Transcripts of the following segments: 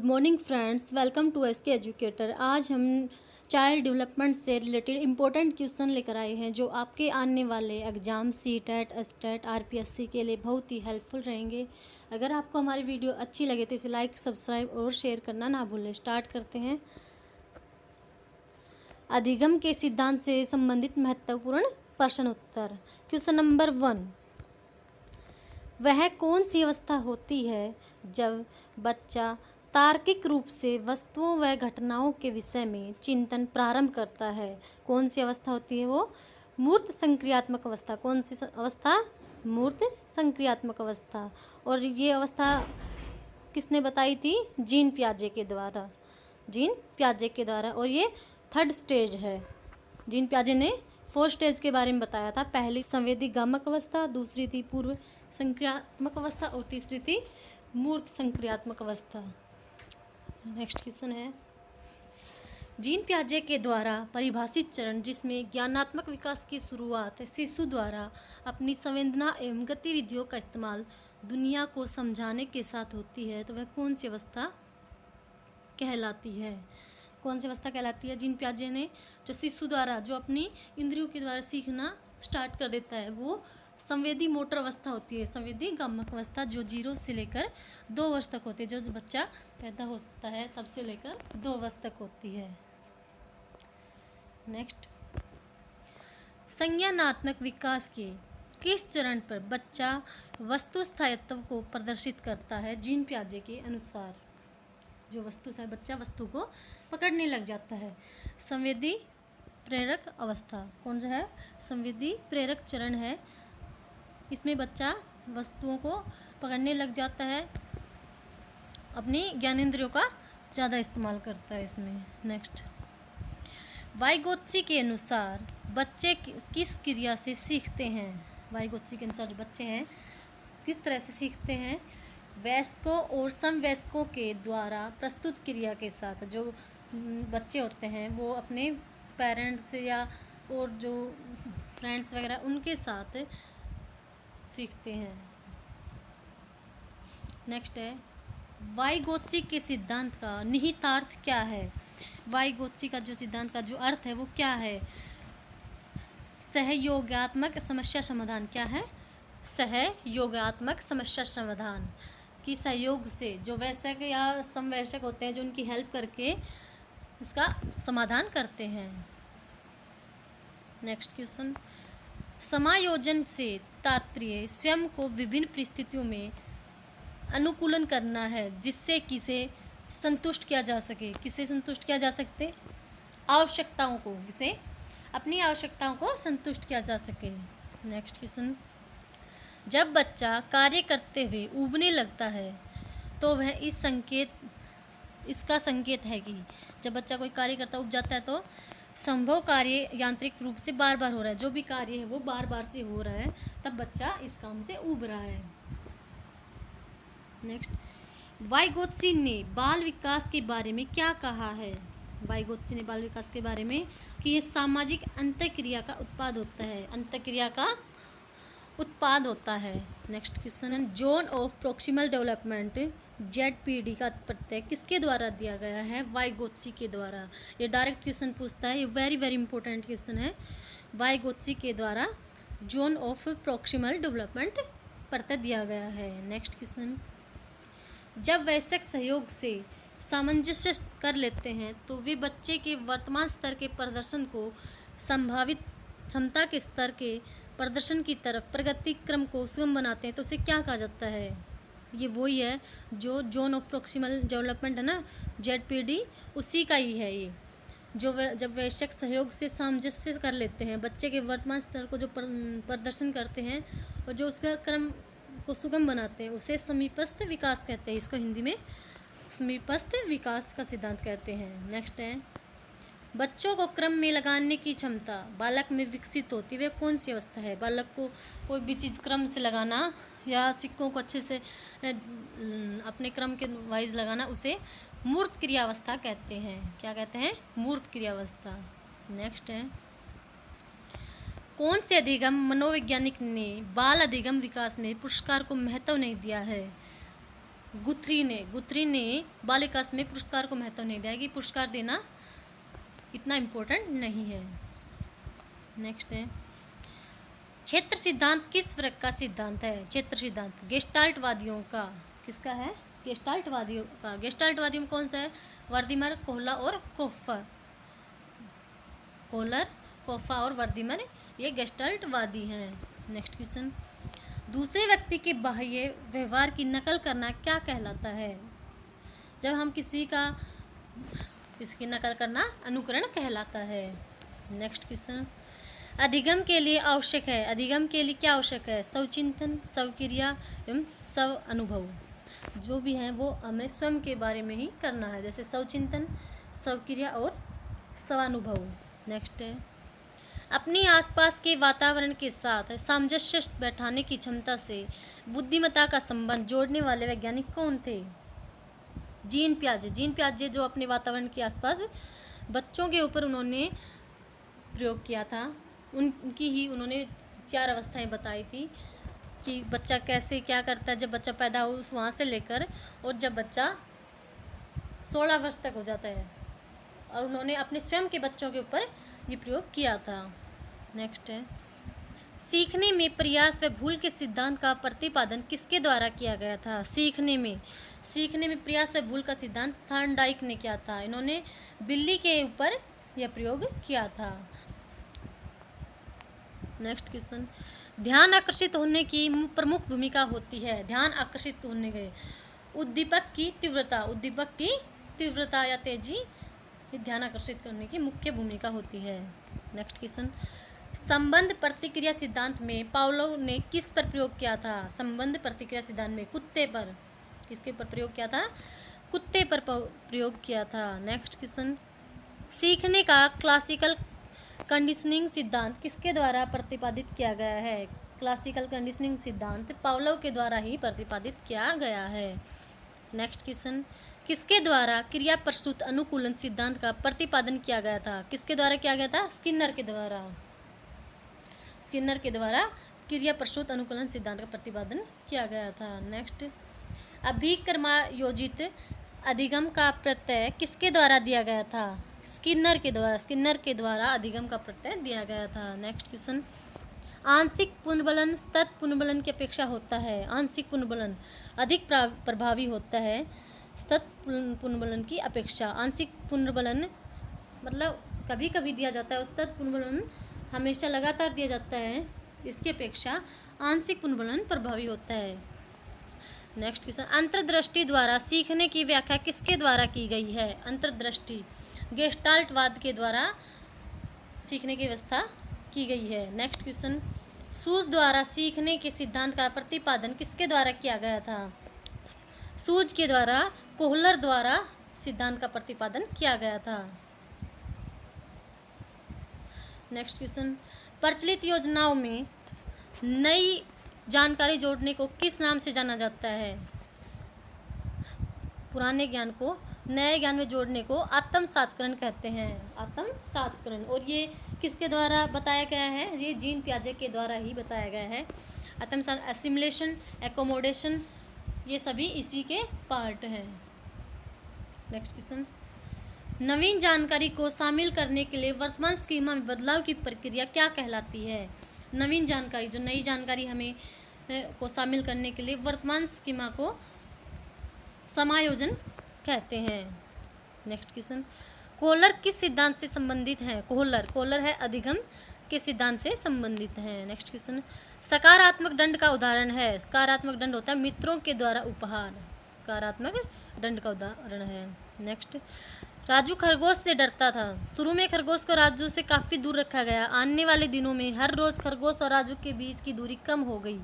Morning friends, welcome to S K educator. आज हम child development से रिलेटेड इंपॉर्टेंट क्वेश्चन लेकर आए हैं जो आपके आने वाले एग्जाम सीटेट, एस्टेट, आरपीएससी के लिए बहुत ही हेल्पफुल रहेंगे। अगर आपको हमारी वीडियो अच्छी लगे तो इसे लाइक, सब्सक्राइब और शेयर करना ना भूलें। स्टार्ट करते हैं। अधिगम के सिद्धांत से संबंधित महत्वपूर्ण प्रश्न उत्तर। क्वेश्चन नंबर 1, वह कौन सी अवस्था होती है जब बच्चा तार्किक रूप से वस्तुओं व घटनाओं के विषय में चिंतन प्रारंभ करता है? कौन सी अवस्था होती है वो? मूर्त संक्रियात्मक अवस्था। कौन सी अवस्था? मूर्त संक्रियात्मक अवस्था। और ये अवस्था किसने बताई थी? जीन पियाजे के द्वारा। जीन पियाजे के द्वारा। और ये थर्ड स्टेज है। जीन पियाजे ने 4 स्टेज के बारे में बताया था। पहली संवेदीगामक अवस्था, दूसरी थी पूर्व संक्रियात्मक अवस्था और तीसरी थी मूर्त संक्रियात्मक अवस्था। नेक्स्ट क्वेश्चन है, जीन पियाजे के द्वारा परिभाषित चरण जिसमें ज्ञानात्मक विकास की शुरुआत शिशु द्वारा अपनी संवेदना एवं गतिविधियों का इस्तेमाल दुनिया को समझाने के साथ होती है, तो वह कौन सी अवस्था कहलाती है? कौन सी अवस्था कहलाती है? जीन पियाजे ने जो शिशु द्वारा जो अपनी इंद्रियों के द्वारा सीखना स्टार्ट कर देता है वो संवेदी मोटर अवस्था होती है। संवेदी गामक अवस्था जो 0 से लेकर 2 वर्ष तक होती है। जो बच्चा पैदा होता है तब से लेकर 2 वर्ष तक होती है। नेक्स्ट, संज्ञानात्मक विकास के किस चरण पर बच्चा वस्तु स्थायित्व को प्रदर्शित करता है? जीन पियाजे के अनुसार जो वस्तु है, बच्चा वस्तु को पकड़ने लग जाता है। संवेदी प्रेरक अवस्था। कौन सा है? संवेदी प्रेरक चरण है। इसमें बच्चा वस्तुओं को पकड़ने लग जाता है, अपनी ज्ञानेंद्रियों का ज़्यादा इस्तेमाल करता है इसमें। नेक्स्ट, वाइगोत्स्की के अनुसार बच्चे किस क्रिया से सीखते हैं? वाइगोत्स्की के अनुसार जो बच्चे हैं किस तरह से सीखते हैं? वयस्कों और समवयस्कों के द्वारा प्रस्तुत क्रिया के साथ। जो बच्चे होते हैं वो अपने पेरेंट्स या और जो फ्रेंड्स वगैरह उनके साथ सीखते हैं। नेक्स्ट है, वाइगोत्स्की के सिद्धांत का निहितार्थ क्या है? वाइगोत्स्की का जो सिद्धांत का जो अर्थ है वो क्या है? सहयोगात्मक समस्या समाधान। क्या है? सहयोगात्मक समस्या समाधान की सहयोग से जो वयस्क या समवयस्क होते हैं जो उनकी हेल्प करके इसका समाधान करते हैं। नेक्स्ट क्वेश्चन, समायोजन से तात्पर्य स्वयं को विभिन्न परिस्थितियों में अनुकूलन करना है जिससे किसे संतुष्ट किया जा सके। किसे संतुष्ट किया जा सकते? आवश्यकताओं को। किसे? अपनी आवश्यकताओं को संतुष्ट किया जा सके। नेक्स्ट क्वेश्चन, जब बच्चा कार्य करते हुए ऊबने लगता है तो वह इसका संकेत है कि जब बच्चा कोई कार्य करता उब जाता है तो संभव कार्य यांत्रिक रूप से बार बार हो रहा है। जो भी कार्य है वो बार बार से हो रहा है, तब बच्चा इस काम से ऊब रहा है। नेक्स्ट, वाइगोत्स्की ने बाल विकास के बारे में क्या कहा है? वाइगोत्स्की ने बाल विकास के बारे में कि ये सामाजिक अंतःक्रिया का उत्पाद होता है। अंतःक्रिया का उत्पाद होता है। Next question, zone of proximal development ZPD का प्रत्यय किसके द्वारा दिया गया है? वाइगोत्स्की के द्वारा। ये डायरेक्ट क्वेश्चन पूछता है, ये वेरी वेरी इंपॉर्टेंट क्वेश्चन है। वाइगोत्स्की के द्वारा जोन ऑफ प्रोक्सिमल डेवलपमेंट प्रत्यय दिया गया है। नेक्स्ट क्वेश्चन, जब वयस्क सहयोग से सामंजस्य कर लेते हैं तो वे बच्चे के वर्तमान स्तर के प्रदर्शन को संभावित क्षमता के स्तर के प्रदर्शन की तरफ प्रगति क्रम को सुगम बनाते हैं, तो उसे क्या कहा जाता है? ये वही है जो जोन ऑफ प्रोक्सिमल डेवलपमेंट है ना, ZPD, उसी का ही है ये। जो जब वयस्क सहयोग से सामंजस्य कर लेते हैं, बच्चे के वर्तमान स्तर को जो प्रदर्शन करते हैं और जो उसका क्रम को सुगम बनाते हैं, उसे समीपस्थ विकास कहते हैं। इसको हिंदी में समीपस्थ विकास का सिद्धांत कहते हैं। नेक्स्ट है, बच्चों को क्रम में लगाने की क्षमता बालक में विकसित होती है, वह कौन सी अवस्था है? बालक को कोई भी चीज़ क्रम से लगाना या सिक्कों को अच्छे से अपने क्रम के वाइज लगाना, उसे मूर्त क्रियावस्था कहते हैं। क्या कहते हैं? मूर्त क्रियावस्था। नेक्स्ट है, कौन से अधिगम मनोवैज्ञानिक ने बाल अधिगम विकास में पुरस्कार को महत्व नहीं दिया है? गुथरी ने बाल विकास में पुरस्कार को महत्व नहीं दिया कि पुरस्कार देना इतना इम्पोर्टेंट नहीं है। नेक्स्ट है, क्षेत्र सिद्धांत किस वर्ग का सिद्धांत है? क्षेत्र सिद्धांत गेस्टाल्टवादियों का। किसका है? गेस्टाल्टवादियों का। गेस्टाल्टवादियों में कौन सा है? वर्दीमर, कोहलर और कोफ्फर। कोहलर, कोफ्फा और वर्दीमर ये गेस्टाल्टवादी हैं। नेक्स्ट क्वेश्चन, दूसरे व्यक्ति के बाह्य व्यवहार की नकल करना क्या कहलाता है? जब हम इसकी नकल करना अनुकरण कहलाता है। नेक्स्ट क्वेश्चन, अधिगम के लिए आवश्यक है। अधिगम के लिए क्या आवश्यक है? स्वचिंतन, स्वक्रिया एवं स्व अनुभव। जो भी है वो हमें स्वयं के बारे में ही करना है, जैसे स्वचिंतन, स्वक्रिया और स्वानुभव। नेक्स्ट है, अपने आसपास के वातावरण के साथ सामंजस्य बैठाने की क्षमता से बुद्धिमत्ता का संबंध जोड़ने वाले वैज्ञानिक कौन थे? जीन पियाजे। जीन पियाजे जो अपने वातावरण के आसपास बच्चों के ऊपर उन्होंने प्रयोग किया था, उनकी ही उन्होंने 4 अवस्थाएं बताई थी कि बच्चा कैसे क्या करता है जब बच्चा पैदा हो, वहाँ से लेकर और जब बच्चा 16 वर्ष तक हो जाता है, और उन्होंने अपने स्वयं के बच्चों के ऊपर ये प्रयोग किया था। नेक्स्ट है, सीखने में प्रयास व भूल के सिद्धांत का प्रतिपादन किसके द्वारा किया गया था? सीखने में प्रयास व भूल का सिद्धांत थॉर्नडाइक ने किया था। इन्होंने बिल्ली के ऊपर यह प्रयोग किया था। नेक्स्ट क्वेश्चन, ध्यान आकर्षित होने की प्रमुख भूमिका होती है। ध्यान आकर्षित होने के उद्दीपक की तीव्रता या तेजी ध्यान आकर्षित करने की मुख्य भूमिका होती है। नेक्स्ट क्वेश्चन, संबंध प्रतिक्रिया सिद्धांत में पावलोव ने किस पर प्रयोग किया था? संबंध प्रतिक्रिया सिद्धांत में कुत्ते पर। किसके पर प्रयोग किया था? कुत्ते पर प्रयोग किया था। नेक्स्ट क्वेश्चन, सीखने का क्लासिकल कंडीशनिंग सिद्धांत किसके द्वारा प्रतिपादित किया गया है? क्लासिकल कंडीशनिंग सिद्धांत पावलोव के द्वारा ही प्रतिपादित किया गया है। नेक्स्ट क्वेश्चन, किसके द्वारा क्रिया प्रसूत अनुकूलन सिद्धांत का प्रतिपादन किया गया था? किसके द्वारा किया गया था? स्किनर के द्वारा क्रिया प्रसूत अनुकूलन सिद्धांत का प्रतिपादन किया गया था। नेक्स्ट, अभिकर्मायोजित अधिगम का प्रत्यय किसके द्वारा दिया गया था? स्किनर के द्वारा अधिगम का प्रत्यय दिया गया था। नेक्स्ट क्वेश्चन, आंशिक पुनर्बलन सतत पुनर्बलन की अपेक्षा होता है। आंशिक पुनर्बलन अधिक प्रभावी होता है सतत पुनर्बलन की अपेक्षा। आंशिक पुनर्बलन मतलब कभी कभी दिया जाता है, सतत पुनर्बलन हमेशा लगातार दिया जाता है, इसकी अपेक्षा आंशिक पुनर्बलन प्रभावी होता है। नेक्स्ट क्वेश्चन, अंतर्दृष्टि द्वारा सीखने की व्याख्या किसके द्वारा की गई है? अंतर्दृष्टि गेस्टाल्टवाद के द्वारा सीखने की व्यवस्था की गई है। नेक्स्ट क्वेश्चन, सूज द्वारा सीखने के सिद्धांत का प्रतिपादन किसके द्वारा किया गया था? सूज के द्वारा, कोहलर द्वारा सिद्धांत का प्रतिपादन किया गया था। नेक्स्ट क्वेश्चन, प्रचलित योजनाओं में नई जानकारी जोड़ने को किस नाम से जाना जाता है? पुराने ज्ञान को नए ज्ञान में जोड़ने को आत्मसातकरण कहते हैं। आत्मसातकरण। और ये किसके द्वारा बताया गया है? ये जीन पियाजे के द्वारा ही बताया गया है। असिमिलेशन, एकोमोडेशन, ये सभी इसी के पार्ट हैं। नेक्स्ट क्वेश्चन, नवीन जानकारी को शामिल करने के लिए वर्तमान स्कीमा में बदलाव की प्रक्रिया क्या कहलाती है? नवीन जानकारी, जो नई जानकारी हमें को शामिल करने के लिए वर्तमान स्कीमा को समायोजन कहते हैं। नेक्स्ट क्वेश्चन, कोहलर किस सिद्धांत से संबंधित है? कोहलर है अधिगम के सिद्धांत से संबंधित है। नेक्स्ट क्वेश्चन, सकारात्मक दंड का उदाहरण है। सकारात्मक दंड होता है मित्रों के द्वारा उपहार, सकारात्मक दंड का उदाहरण है। नेक्स्ट, राजू खरगोश से डरता था। शुरू में खरगोश को राजू से काफ़ी दूर रखा गया। आने वाले दिनों में हर रोज़ खरगोश और राजू के बीच की दूरी कम हो गई।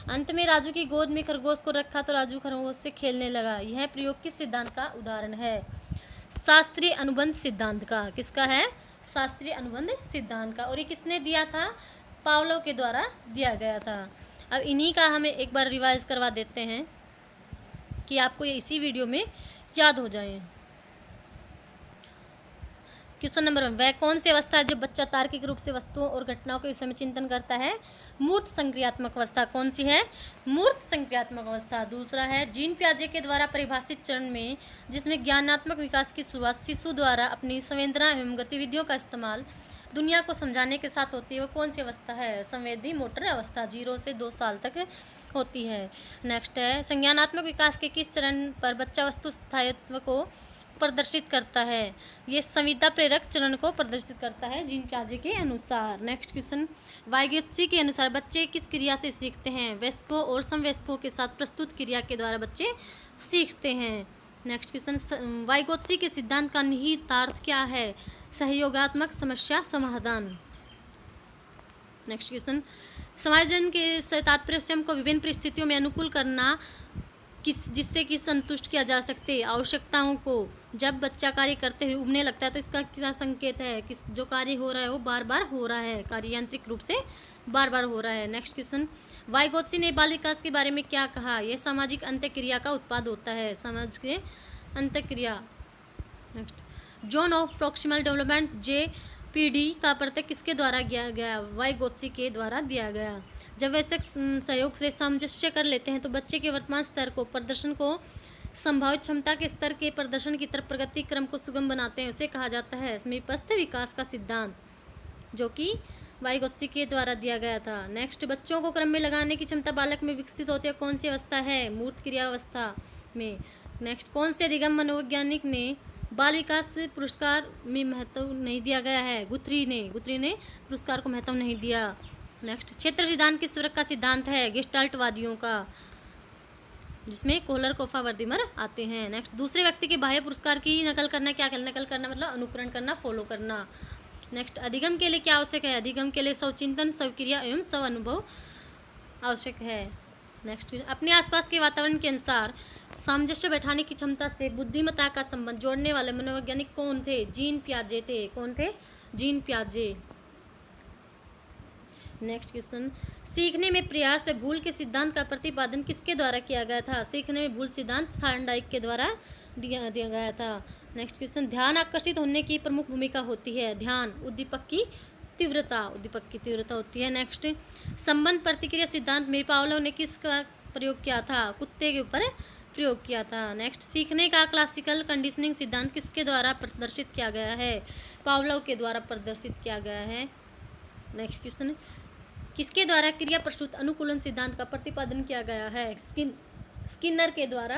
अंत में राजू की गोद में खरगोश को रखा तो राजू खरगोश से खेलने लगा। यह प्रयोग किस सिद्धांत का उदाहरण है? शास्त्रीय अनुबंध सिद्धांत का। किसका है? शास्त्रीय अनुबंध सिद्धांत का। और ये किसने दिया था? पावलोव के द्वारा दिया गया था। अब इन्हीं का हमें एक बार रिवाइज करवा देते हैं कि आपको ये इसी वीडियो में याद हो जाए। क्वेश्चन नंबर 1, वह कौन सी अवस्था है जब बच्चा तार्किक रूप से वस्तुओं और घटनाओं के विषय में चिंतन करता है? मूर्त संक्रियात्मक अवस्था। कौन सी है? मूर्त संक्रियात्मक अवस्था। दूसरा है जीन पियाजे के द्वारा परिभाषित चरण में जिसमें ज्ञानात्मक विकास की शुरुआत शिशु द्वारा अपनी संवेदना एवं गतिविधियों का इस्तेमाल दुनिया को समझाने के साथ होती है, वो कौन सी अवस्था है? संवेदी मोटर अवस्था। 0 से 2 साल तक होती है। नेक्स्ट है संज्ञानात्मक विकास के किस चरण पर बच्चा वस्तु स्थायित्व को प्रदर्शित करता है? ये संविदा प्रेरक चरण को प्रदर्शित करता है जीन पियाजे के अनुसार। नेक्स्ट क्वेश्चन, वाइगोत्स्की के अनुसार बच्चे किस क्रिया से सीखते हैं? वयस्कों और समवयस्कों के साथ प्रस्तुत क्रिया के द्वारा बच्चे सीखते हैं। नेक्स्ट क्वेश्चन, वाइगोत्स्की के सिद्धांत का निहितार्थ क्या है? सहयोगात्मक समस्या समाधान। नेक्स्ट क्वेश्चन, समायोजन के तात्पर्य स्वयं को विभिन्न परिस्थितियों में अनुकूल करना जिससे कि संतुष्ट किया जा सकते आवश्यकताओं को। जब बच्चा कार्य करते हुए उबने लगता है तो इसका क्या संकेत है? कि जो कार्य हो रहा है वो बार बार हो रहा है, कार्य यांत्रिक रूप से बार बार हो रहा है। नेक्स्ट क्वेश्चन, वाइगोत्स्की ने बाल विकास के बारे में क्या कहा? यह सामाजिक अंतःक्रिया का उत्पाद होता है। समाज के अंतःक्रिया। Next, zone of proximal development JPD का प्रत्यय किसके द्वारा दिया गया? वाइगोत्स्की के द्वारा दिया गया। जब वयस्क सहयोग से सामंजस्य कर लेते हैं तो बच्चे के वर्तमान स्तर को प्रदर्शन को संभावित क्षमता के स्तर के प्रदर्शन की तरफ प्रगति क्रम को सुगम बनाते हैं, उसे कहा जाता है समीपस्थ विकास का सिद्धांत, जो कि वाइगोत्स्की के द्वारा दिया गया था। नेक्स्ट, बच्चों को क्रम में लगाने की क्षमता बालक में विकसित होती है, कौन सी अवस्था है? मूर्त क्रिया अवस्था में। नेक्स्ट, कौन से अधिगम मनोवैज्ञानिक ने बाल विकास पुरस्कार में महत्व नहीं दिया गया है? गुथरी ने पुरस्कार को महत्व नहीं दिया। नेक्स्ट, क्षेत्र सिद्धांत किस वर्ग का सिद्धांत है? गेस्टाल्टवादियों का, जिसमें कोहलर कोफा वर्दीमर आते हैं। नेक्स्ट, दूसरे व्यक्ति के बाह्य पुरस्कार की नकल करना। क्या नकल करना? मतलब अनुकरण करना, फॉलो करना। नेक्स्ट, अधिगम के लिए क्या आवश्यक है? अधिगम के लिए स्वचिंतन, स्वक्रिया एवं स्व अनुभव आवश्यक है। नेक्स्ट, अपने आसपास के वातावरण के अनुसार सामंजस्य बैठाने की क्षमता से बुद्धिमत्ता का संबंध जोड़ने वाले मनोवैज्ञानिक कौन थे? जीन पियाजे थे। कौन थे? जीन पियाजे। नेक्स्ट क्वेश्चन, सीखने में प्रयास व भूल के सिद्धांत का प्रतिपादन किसके द्वारा किया गया था? सीखने में भूल सिद्धांत थार्नडाइक के द्वारा दिया गया था। नेक्स्ट क्वेश्चन, ध्यान आकर्षित होने की प्रमुख भूमिका होती है। ध्यान उद्दीपक की तीव्रता होती है। नेक्स्ट, संबंध प्रतिक्रिया सिद्धांत में पावलोव ने किसका प्रयोग किया था? कुत्ते के ऊपर प्रयोग किया था। नेक्स्ट, सीखने का क्लासिकल कंडीशनिंग सिद्धांत किसके द्वारा प्रदर्शित किया गया है? पावलोव के द्वारा प्रदर्शित किया गया है। नेक्स्ट क्वेश्चन, किसके द्वारा क्रिया प्रस्तुत अनुकूलन सिद्धांत का प्रतिपादन किया गया है? स्किनर के द्वारा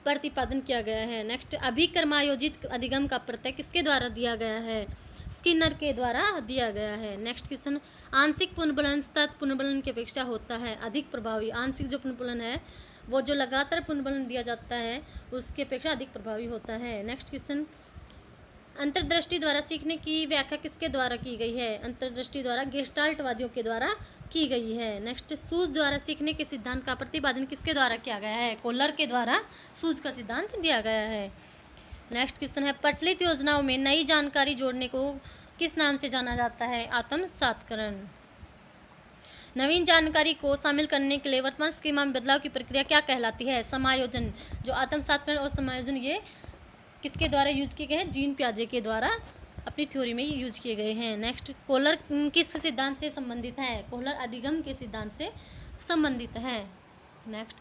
प्रतिपादन किया गया है। नेक्स्ट, अभिकर्मायोजित अधिगम का प्रत्यय किसके द्वारा दिया गया है? स्किनर के द्वारा दिया गया है। नेक्स्ट क्वेश्चन, आंशिक पुनर्बलन तत् पुनर्बलन की अपेक्षा होता है अधिक प्रभावी। आंशिक जो पुनर्बलन है वो जो लगातार पुनर्बलन दिया जाता है उसकी अपेक्षा अधिक प्रभावी होता है। नेक्स्ट क्वेश्चन, अंतर्दृष्टि द्वारा सीखने की व्याख्या किसके द्वारा की गई है? अंतर्दृष्टि द्वारा गेस्टाल्टवादियों के द्वारा की गई है। नेक्स्ट, सूझ द्वारा सीखने के सिद्धांत का प्रतिपादन किसके द्वारा किया गया है? कोहलर के द्वारा सूझ का सिद्धांत दिया गया है। नेक्स्ट क्वेश्चन है, प्रचलित योजनाओं में नई जानकारी जोड़ने को किस नाम से जाना जाता है? आत्मसात्करण। नवीन जानकारी को शामिल करने के लिए वर्तमान स्कीमा में बदलाव की प्रक्रिया क्या कहलाती है? समायोजन। जो आत्मसात्करण और समायोजन ये किसके द्वारा यूज किए गए हैं? जीन पियाजे के द्वारा अपनी थ्योरी में यूज किए गए हैं। नेक्स्ट, कोहलर किस सिद्धांत से संबंधित है? कोहलर अधिगम के सिद्धांत से संबंधित है। नेक्स्ट,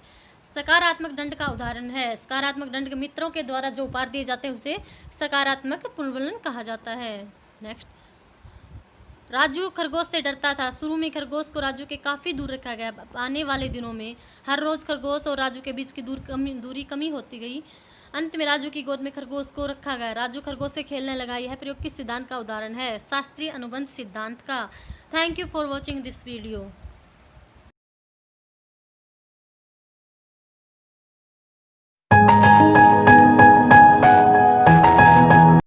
सकारात्मक दंड का उदाहरण है। सकारात्मक दंड के मित्रों के द्वारा जो उपहार दिए जाते हैं उसे सकारात्मक पुनर्बलन कहा जाता है। नेक्स्ट, राजू खरगोश से डरता था। शुरू में खरगोश को राजू के काफ़ी दूर रखा गया। आने वाले दिनों में हर रोज़ खरगोश और राजू के बीच की दूरी कमी होती गई। अंत में राजू की गोद में खरगोश को रखा गया। राजू खरगोश से खेलने लगा। यह प्रयोग किस सिद्धांत का उदाहरण है? शास्त्रीय अनुबंध सिद्धांत का। Thank you for watching this video.